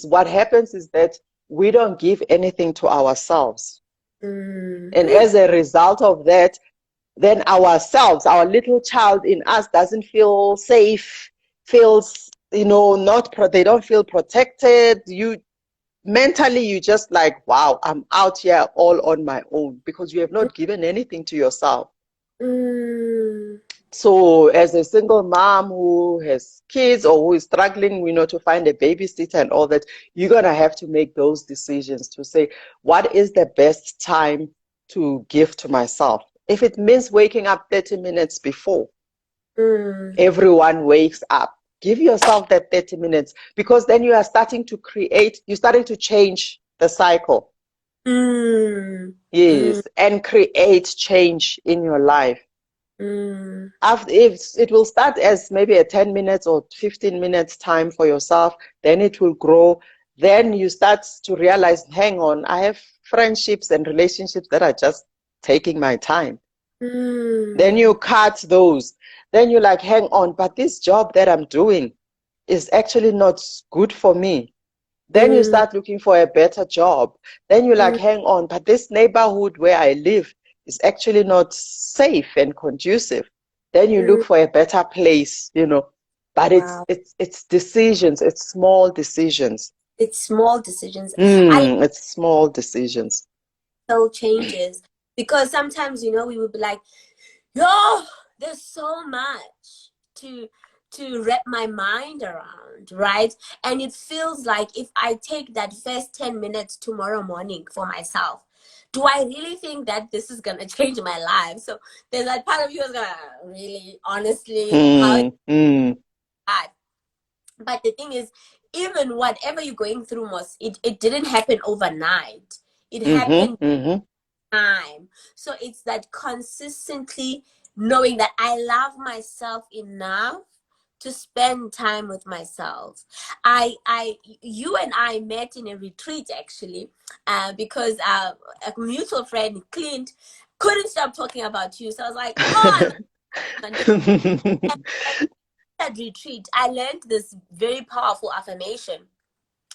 what happens is that we don't give anything to ourselves. And mm, as a result of that, then ourselves, our little child in us doesn't feel safe, feels, not, they don't feel protected. Mentally, you just like, wow, I'm out here all on my own because you have not given anything to yourself. mm, So as a single mom who has kids or who is struggling, to find a babysitter and all that, you're going to have to make those decisions to say, what is the best time to give to myself? If it means waking up 30 minutes before mm, everyone wakes up, give yourself that 30 minutes because then you are you're starting to change the cycle. mm, mm, Yes, and create change in your life. mm, After, if it will start as maybe a 10 minutes or 15 minutes time for yourself, then it will grow. Then you start to realize, hang on, I have friendships and relationships that are just taking my time. Then mm, you cut those. Then you're like, hang on, but this job that I'm doing is actually not good for me. Then you mm, start looking for a better job. Then you're like, mm, hang on, but this neighborhood where I live is actually not safe and conducive. Then you look mm. for a better place. But it's Wow. it's it's decisions, it's small decisions. It's small decisions. I It's small decisions. little changes because sometimes, we would be like, yo, there's so much to wrap my mind around, right? And it feels like if I take that first 10 minutes tomorrow morning for myself, do I really think that this is gonna change my life? So there's that part of you is gonna really honestly how it's Mm, mm, at. But the thing is, even whatever you're going through, it didn't happen overnight. It mm-hmm, happened mm-hmm, time. So it's that consistently knowing that I love myself enough to spend time with myself. You and I met in a retreat actually, because a mutual friend, Clint, couldn't stop talking about you. So I was like, come on, man. At that retreat, I learned this very powerful affirmation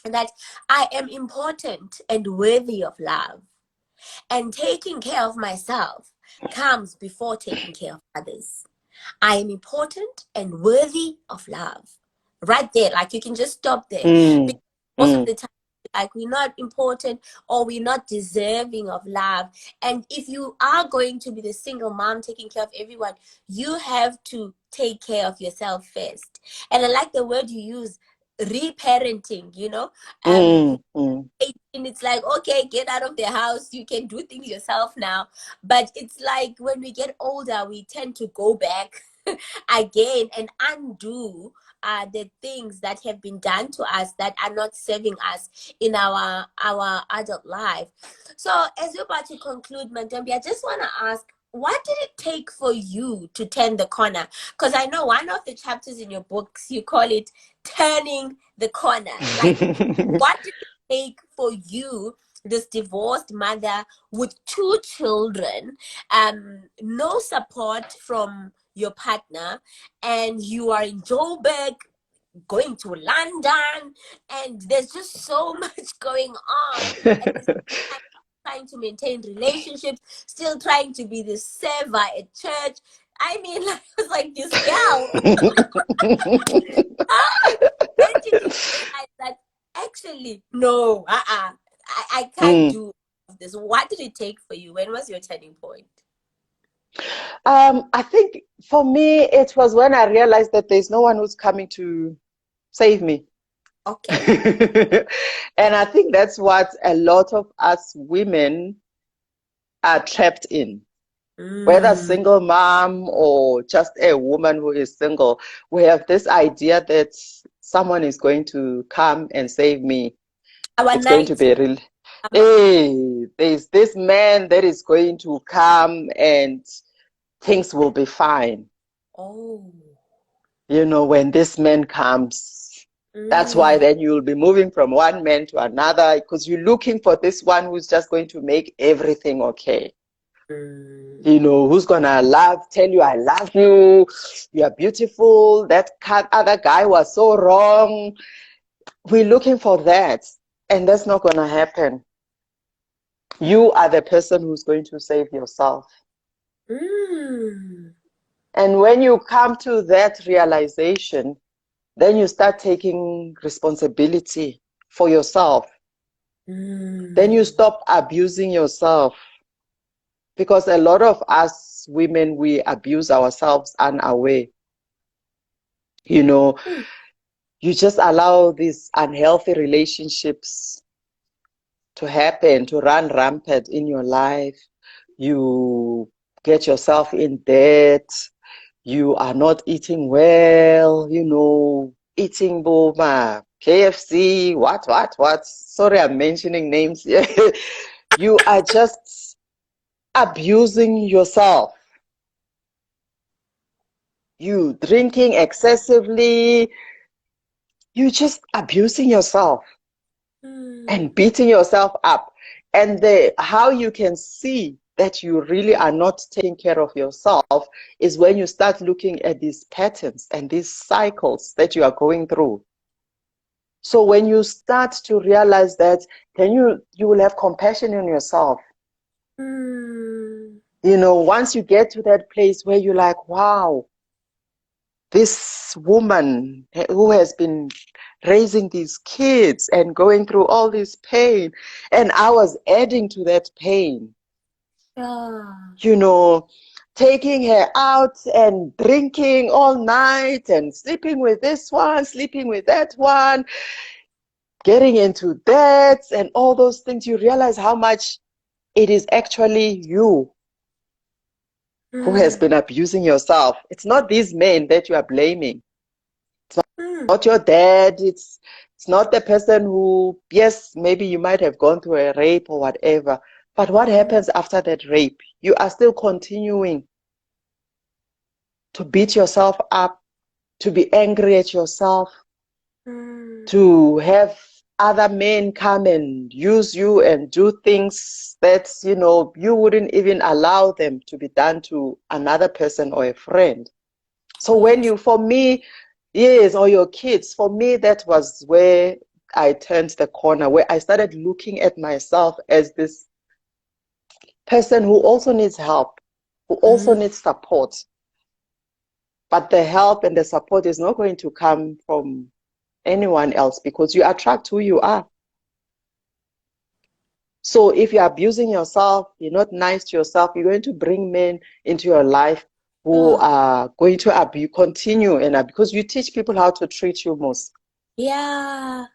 that I am important and worthy of love. And taking care of myself comes before taking care of others. I am important and worthy of love. Right there, like you can just stop there. mm, Because most of mm, the time, like we're not important or we're not deserving of love. And if you are going to be the single mom taking care of everyone, you have to take care of yourself first. And I like the word you use, reparenting, mm, mm. 18, it's like, okay, get out of the house, you can do things yourself now. But it's like when we get older we tend to go back again and undo the things that have been done to us that are not serving us in our adult life. So as we're about to conclude, Mantombi, I just want to ask, what did it take for you to turn the corner? Because I know one of the chapters in your books, you call it turning the corner. Like, what did it take for you, this divorced mother with two children, no support from your partner, and you are in Joburg, going to London, and there's just so much going on. At the same time, trying to maintain relationships, still trying to be the server at church. I mean, I was like, this girl, when did you realize that actually, no, I can't Mm. do this? What did it take for you? When was your turning point? I think for me, it was when I realized that there's no one who's coming to save me. Okay. And I think that's what a lot of us women are trapped in. Whether Mm, single mom or just a woman who is single, we have this idea that someone is going to come and save me. our It's going to 90s. be real. Hey, there's this man that is going to come and things will be fine. Oh. when this man comes. That's why then you'll be moving from one man to another because you're looking for this one who's just going to make everything okay. Who's gonna tell you, I love you, you are beautiful, that other guy was so wrong. We're looking for that, and that's not gonna happen. You are the person who's going to save yourself. And when you come to that realization, then you start taking responsibility for yourself. Then you stop abusing yourself. Because a lot of us women, we abuse ourselves unaware. You just allow these unhealthy relationships to happen, to run rampant in your life. You get yourself in debt. You are not eating well, eating boma, KFC, what. Sorry, I'm mentioning names here. You are just abusing yourself. You drinking excessively. You just abusing yourself and beating yourself up. And how you can see that you really are not taking care of yourself is when you start looking at these patterns and these cycles that you are going through. So when you start to realize that, then you will have compassion on yourself. Once you get to that place where you're like, wow, this woman who has been raising these kids and going through all this pain, and I was adding to that pain. Taking her out and drinking all night and sleeping with this one, sleeping with that one, getting into debts and all those things. You realize how much it is actually you who has been abusing yourself. It's not these men that you are blaming. It's not your dad. It's not the person who, yes, maybe you might have gone through a rape or whatever. But what happens after that rape? You are still continuing to beat yourself up, to be angry at yourself, to have other men come and use you and do things that, you wouldn't even allow them to be done to another person or a friend. So for me, yes, or your kids, for me, that was where I turned the corner, where I started looking at myself as this person who also needs help, who also needs support. But the help and the support is not going to come from anyone else because you attract who you are. So if you're abusing yourself, you're not nice to yourself, you're going to bring men into your life who are going to continue because you teach people how to treat you most. Yeah.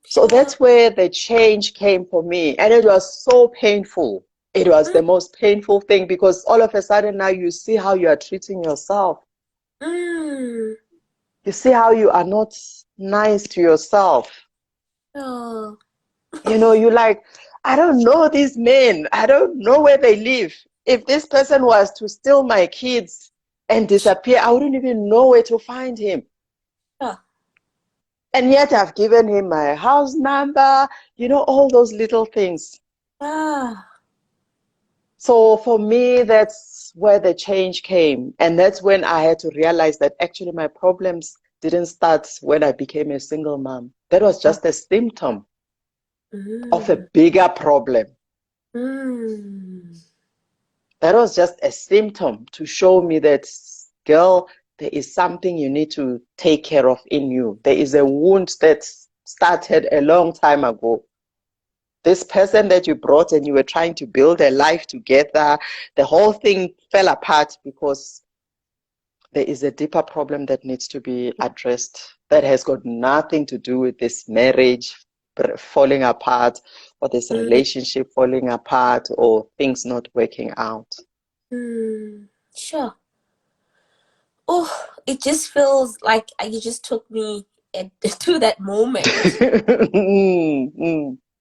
So that's where the change came for me. And it was so painful. It was the most painful thing because all of a sudden now you see how you are treating yourself. You see how you are not nice to yourself. You're like, I don't know these men. I don't know where they live. If this person was to steal my kids and disappear, I wouldn't even know where to find him. And yet I've given him my house number, all those little things. So for me, that's where the change came. And that's when I had to realize that actually my problems didn't start when I became a single mom. That was just a symptom of a bigger problem. That was just a symptom to show me that, girl, there is something you need to take care of in you. There is a wound that started a long time ago. This person that you brought and you were trying to build a life together, the whole thing fell apart because there is a deeper problem that needs to be addressed that has got nothing to do with this marriage falling apart or this relationship falling apart or things not working out. Sure. Oh, it just feels like you just took me to that moment.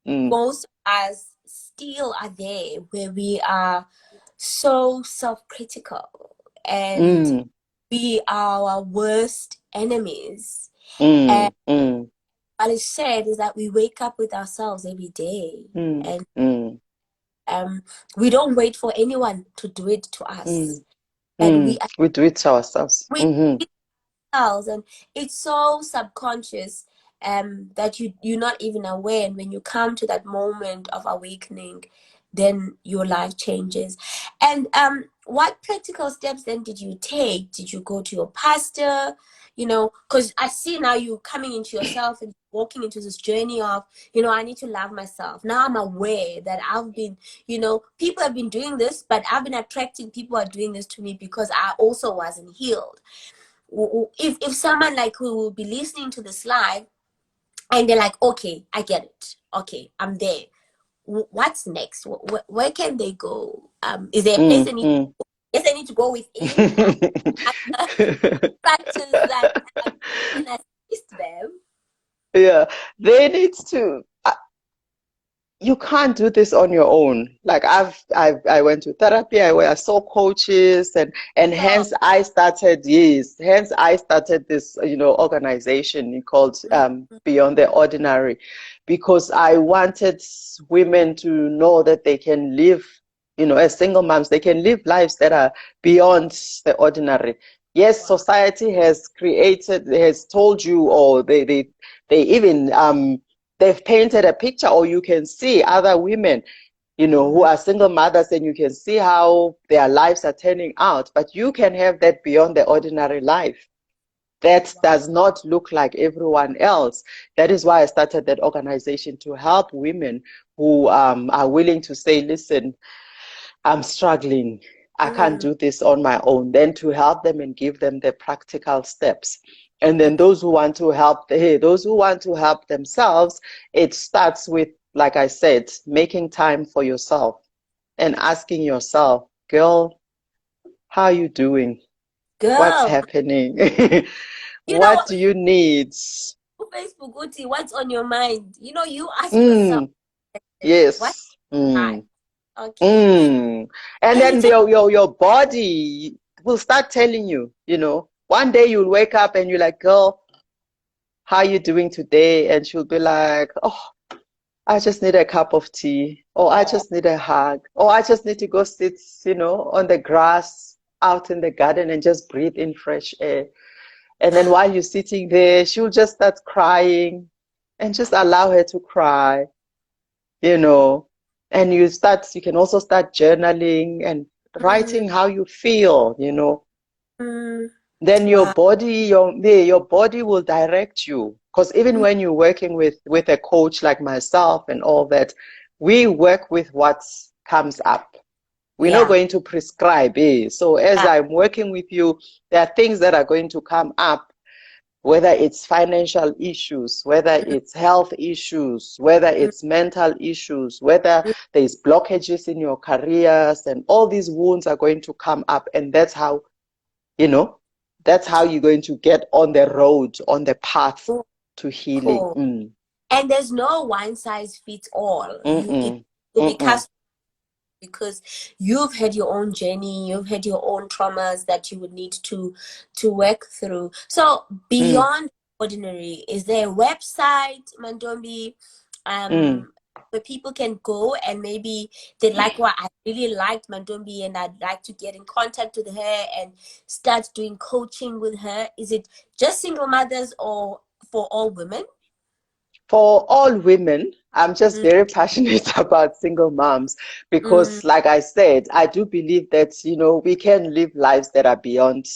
Most of us still are there where we are so self-critical and we are our worst enemies. And Mm, mm, what is said is that we wake up with ourselves every day, mm, and mm, um, we don't wait for anyone to do it to us. mm, But we mm. We do it to ourselves. we Mm-hmm. else, and it's so subconscious, that you're not even aware, and when you come to that moment of awakening, then your life changes. And what practical steps then did you take? Did you go to your pastor? Because I see now you coming into yourself and walking into this journey of, I need to love myself. Now I'm aware that I've been, people have been doing this, but I've been attracting people who are doing this to me because I also wasn't healed. If someone like who will be listening to this live and they're like, okay, I get it, okay, I'm there, what's next? Where can they go? Is there a place Mm, they need? mm. Yes, they need to go within practice that can assist them. Yeah, they need to. You can't do this on your own. Like I went to therapy, I saw coaches, and So, hence I started this, organization called mm, Beyond the Ordinary, because I wanted women to know that they can live, as single moms, they can live lives that are beyond the ordinary. Yes, wow. society has told you, or they even they've painted a picture, or you can see other women, who Mm, are single mothers, and you can see how their lives are turning out. But you can have that beyond the ordinary life that wow. does not look like everyone else. That is why I started that organization, to help women who are willing to say, listen, I'm struggling. I can't Mm, do this on my own. Then to help them and give them the practical steps. And then mm, those who want to help themselves, it starts with, like I said, making time for yourself and asking yourself, girl, how are you doing? What's girl, happening? you know What do you need? Facebook, Uti, what's on your mind? You ask yourself, Mm, what yes. I Mm. okay, Mm. And and you then take your body will start telling you, one day you'll wake up and you're like, girl, how are you doing today? And she'll be like, oh, I just need a cup of tea, or I oh, just need a hug, or I just need to go sit, on the grass out in the garden and just breathe in fresh air. And then while you're sitting there, she'll just start crying, and just allow her to cry, you know, and you can also start journaling and mm, writing how you feel, mm, then wow, your body will direct you. Because even mm, when you're working with a coach like myself and all that, we work with what comes up. We're not yeah, going to prescribe. So as yeah, I'm working with you, there are things that are going to come up, whether it's financial issues, whether mm, it's health issues, whether mm, it's mental issues, whether mm, there's blockages in your careers, and all these wounds are going to come up. And you know, that's how you're going to get on the road, on the path cool, to healing. cool. And there's no one size fits all. Mm-mm, You'll be mm-mm, custom because you've had your own journey, you've had your own traumas that you would need to work through. So mm, beyond ordinary, is there a website, Mantombi, mm. where people can go and maybe they like what I really liked Mantombi and I'd like to get in contact with her and start doing coaching with her? Is it just single mothers or for all women? For all women, I'm just Mm, very passionate about single moms mm, because, like I said, I do believe that, we can live lives that are beyond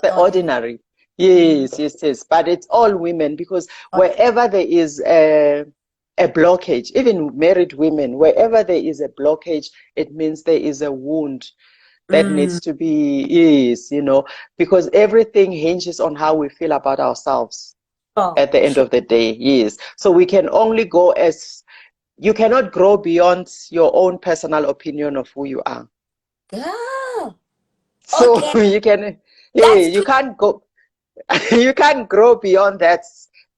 the ordinary. ordinary. Mm, Yes, yes, yes. But it's all women, because wherever there is a blockage, even married women, wherever there is a blockage, it means there is a wound that mm, needs to be, yes, because everything hinges on how we feel about ourselves sure, at the end sure. of the day. Yes. So we can only go you cannot grow beyond your own personal opinion of who you are. Girl. So Okay, that's you clear. can't go, you can't grow beyond that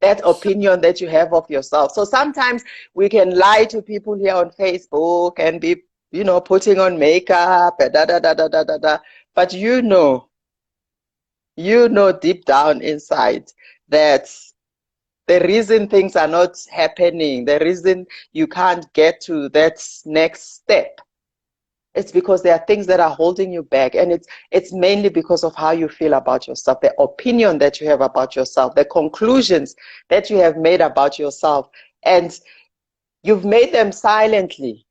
Sure. opinion that you have of yourself. So sometimes we can lie to people here on Facebook and be, putting on makeup and da da da da da da da. But you know deep down inside that the reason things are not happening, the reason you can't get to that next step, it's because there are things that are holding you back, and it's mainly because of how you feel about yourself, the opinion that you have about yourself, the conclusions that you have made about yourself, and you've made them silently.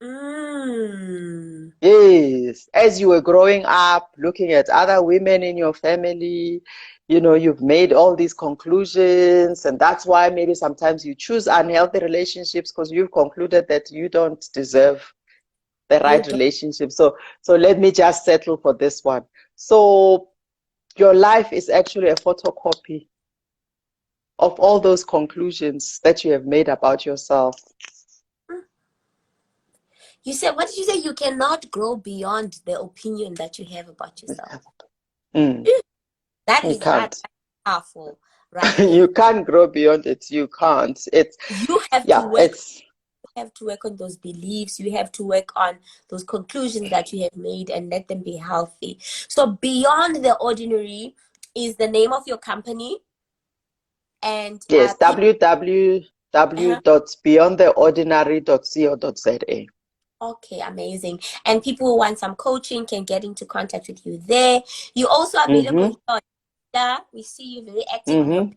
Mm. Yes, as you were growing up, looking at other women in your family, you've made all these conclusions, and that's why maybe sometimes you choose unhealthy relationships because you've concluded that you don't deserve the You right don't. relationship. So let me just settle for this one. So your life is actually a photocopy of all those conclusions that you have made about yourself. You said, what did you say? You cannot grow beyond the opinion that you have about yourself. Mm, That you is hard, can't. powerful right there. You can't grow beyond it. You can't. You have to Yeah, work. it's You have to work on those beliefs. You have to work on those conclusions that you have made and let them be healthy. So beyond the ordinary is the name of your company, and yes, people. Uh-huh. www.beyondtheordinary.co.za. Okay, amazing. And people who want some coaching can get into contact with you there. You're also available here Mm-hmm. on Insta. We see you very active on your.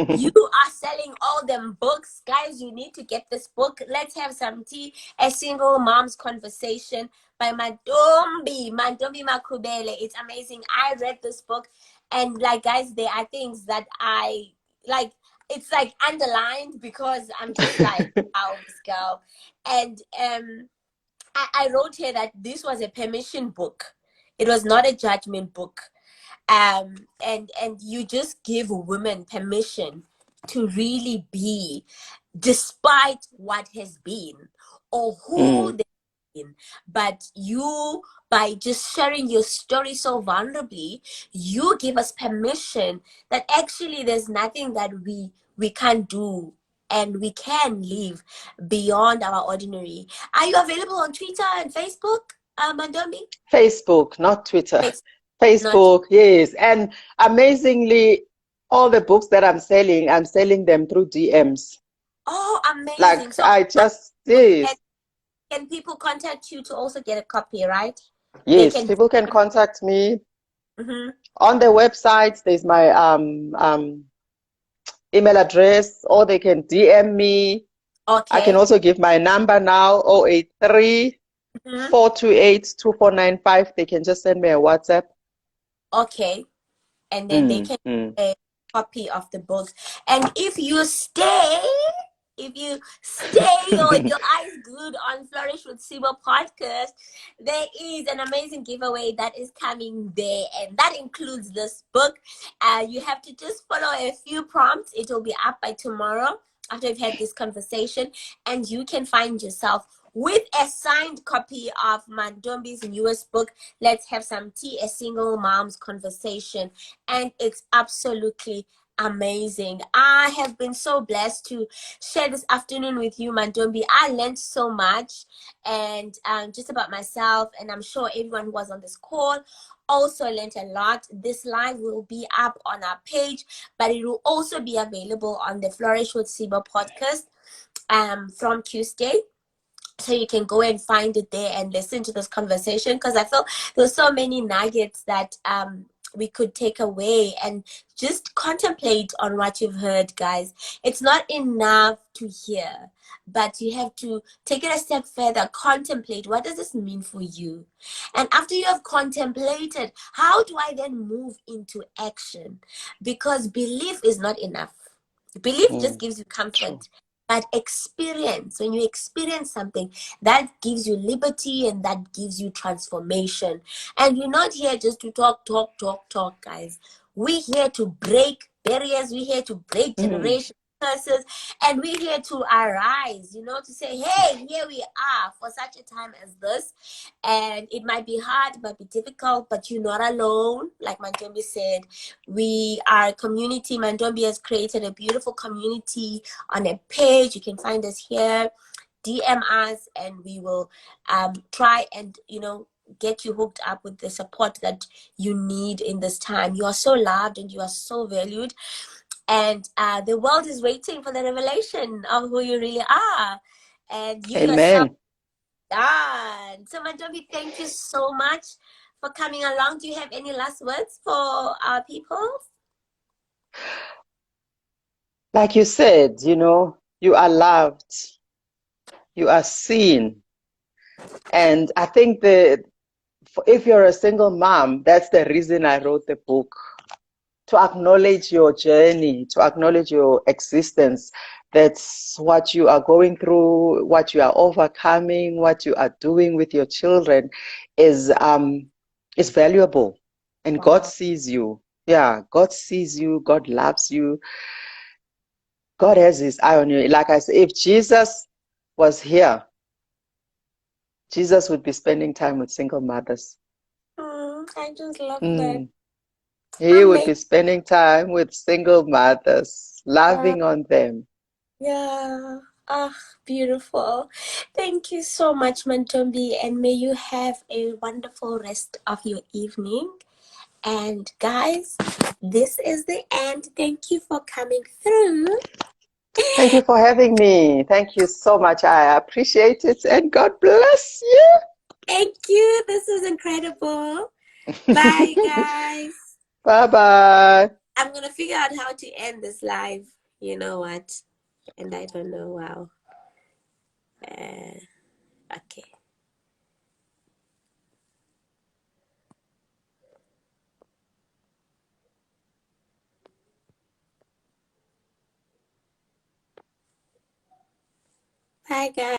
You Mm-hmm. are selling all them books. Guys, you need to get this book. Let's have some tea. A Single Mom's Conversation by Mantombi Makhubele. It's amazing. I read this book, and like, guys, there are things that I like. It's like underlined because I'm just like, wow, this girl. And I wrote here that this was a permission book. It was not a judgment book. And you just give women permission to really be, despite what has been or who Mm. they've been. But you, by just sharing your story so vulnerably, you give us permission that actually there's nothing that we can't do, and we can live beyond our ordinary. Are you available on Twitter and Facebook, Mandombi? Facebook, not Twitter. Facebook, not. Facebook, yes. And amazingly, all the books that I'm selling them through DMs. Oh, amazing. Like So I just, can, yes, can people contact you to also get a copy, right? They yes, can. people can contact me Mm-hmm. on the website. There's my email address, or they can DM me. I can Okay. also give my number now, 083 Mm-hmm. 428 2495. They can just send me a WhatsApp. Okay. And then they Mm, can mm. get a copy of the books. And if you stay with your eyes glued on Flourish with Sibo podcast, there is an amazing giveaway that is coming there, and that includes this book. You have to just follow a few prompts. It will be up by tomorrow after we've had this conversation, and you can find yourself with a signed copy of Mandombi's newest book, Let's Have Some Tea, A Single Mom's Conversation. And it's absolutely amazing. I have been so blessed to share this afternoon with you, Mandombi. I learned so much, and just about myself, and I'm sure everyone who was on this call also learned a lot. This live will be up on our page, but it will also be available on the Flourish with Siba podcast from Tuesday. So you can go and find it there and listen to this conversation, because I feel there's so many nuggets that we could take away and just contemplate on what you've heard, guys. It's not enough to hear, but you have to take it a step further, contemplate, what does this mean for you? And after you have contemplated, how do I then move into action? Because belief is not enough. Belief just Mm, gives you true. comfort, but experience, when you experience something, that gives you liberty and that gives you transformation. And we're not here just to talk, talk, talk, talk, guys. We're here to break barriers. We're here to break Mm. generation curses, and we're here to arise, to say, hey, here we are for such a time as this. And it might be hard, it might be difficult, but you're not alone. Like Mantombi said, we are a community. Mantombi has created a beautiful community on a page. You can find us here. DM us, and we will try and get you hooked up with the support that you need in this time. You are so loved and you are so valued. And the world is waiting for the revelation of who you really are. And you yourself Amen. done. So, Mantombi, thank you so much for coming along. Do you have any last words for our people? Like you said, you are loved, you are seen. And I think that if you're a single mom, that's the reason I wrote the book, to acknowledge your journey, to acknowledge your existence. That's what you are going through, what you are overcoming, what you are doing with your children is valuable. And God Wow. sees you. Yeah, God sees you. God loves you. God has his eye on you. Like I said, if Jesus was here, Jesus would be spending time with single mothers. I just love that. Mm. He would Amazing. be spending time with single mothers, loving on them. Yeah. Ah, beautiful. Thank you so much, Mantombi, and may you have a wonderful rest of your evening. And guys, this is the end. Thank you for coming through. Thank you for having me. Thank you so much. I appreciate it, and God bless Thank you. This is incredible. Bye, you. guys. Bye bye. I'm gonna figure out how to end this live. You know what? And I don't know. Wow. Okay. Bye, guys.